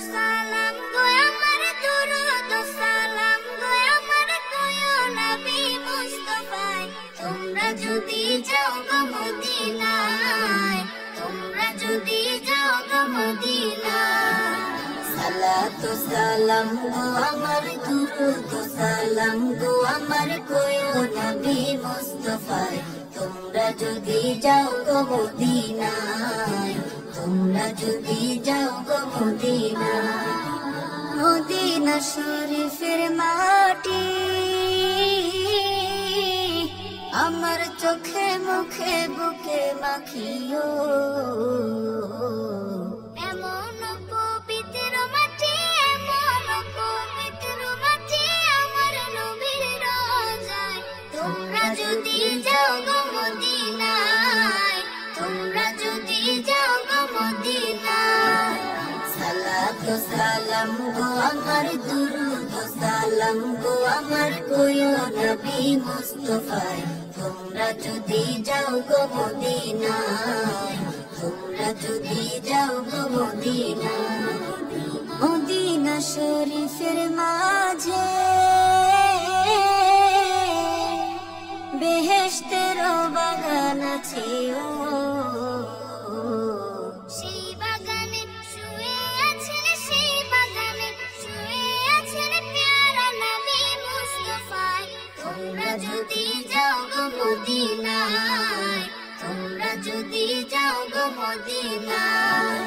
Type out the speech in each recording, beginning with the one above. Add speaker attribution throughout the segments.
Speaker 1: সালাম গো আমার দুরুদ সালাম গো আমার কয়ো নবী মুস্তাফায় তোমরা যদি যাও গো মদিনায় তোমরা যদি যাও গো মদিনায় সালাতু সালাম গো আমার দুরুদ সালাম গো আমার কয়ো নবী মুস্তাফায় তোমরা যদি যাও গো মদিনায় তোমরা যদি যাও গো মদিনায় মদিনা শরীফের মাটি আমার চোখে মুখে বুকে মাখিও এমন পবিত্র মাটি আমার নবীর রোজায় তোমরা যদি যাও গো মদিনায় তোমরা যদি যাও গো মদিনায় সালাতু সালাম গো আমার দুরুদ সালাম গো আমার কয়ো নবী মুস্তাফায় তোমরা যদি যাও গো মদিনায় তোমরা যদি যাও গো মদিনায় মদিনা শরীফের মাঝে বেহেশতের বাগান আছে সেই বাগানে শুয়ে আছেন প্যারা নবী মুস্তাফায় তোমরা যদি যাও গো মদিনায় তোমরা যদি যাও গো মদিনায়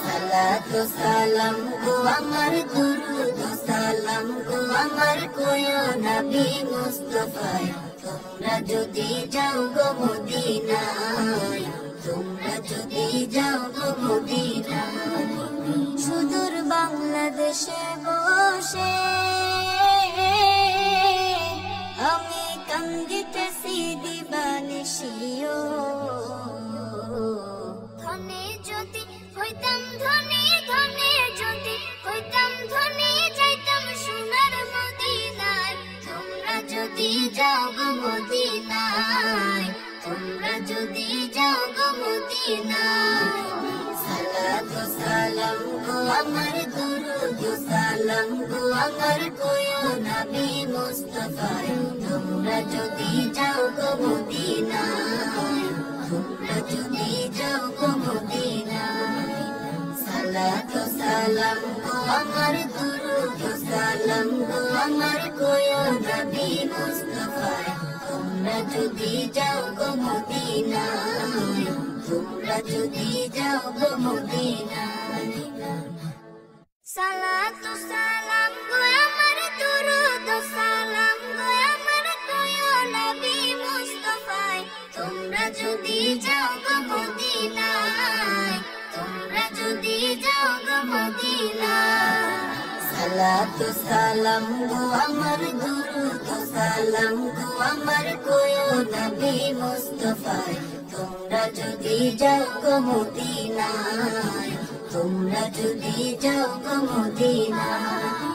Speaker 1: সালাতু সালাম গো আমার দুরুদ সালাম গো আমার কয়ো নবী মুস্তাফায় তোমরা যদি যাও গো মদিনায় তোমরা যদি যাও গো মদিনায় সুদূর বাংলাদেশে বসে আমি কান্দিতেছি দিবানিশিও ধনে যদি হইতাম ধনে যদি হইতাম ধনে যাইতাম সোনার মদিনায় তোমরা যদি যাও গো মদিনায় তোমরা যদি যাও গো মদিনায় সালাতু সালাম গো আমার দুরুদ সালাম গো আমার কয়ো নবী মুস্তাফায় তোমরা যদি যাও গো মদিনায় তোমরা যদি যাও গো মদিনায় সালাতু সালাম গো আমার দুরুদ সালাম গো আমার কয়ো নবী মুস্তাফায় তোমরা যদি যাও গো মদিনায় তোমরা যদি যাও গো মদিনায় সালাতু সালাম গো আমার দুরুদ সালাম গো আমার কয়ো নবী মুস্তাফায় তোমরা যদি যাও গো মদিনায় তোমরা যদি যাও গো মদিনায় সালাতু সালাম গো আমার দুরুদ সালাম গো আমার কয়ো নবী মুস্তাফায় তোমরা যদি যাও গো মদিনায় তোমরা যদি যাও গো মদিনায়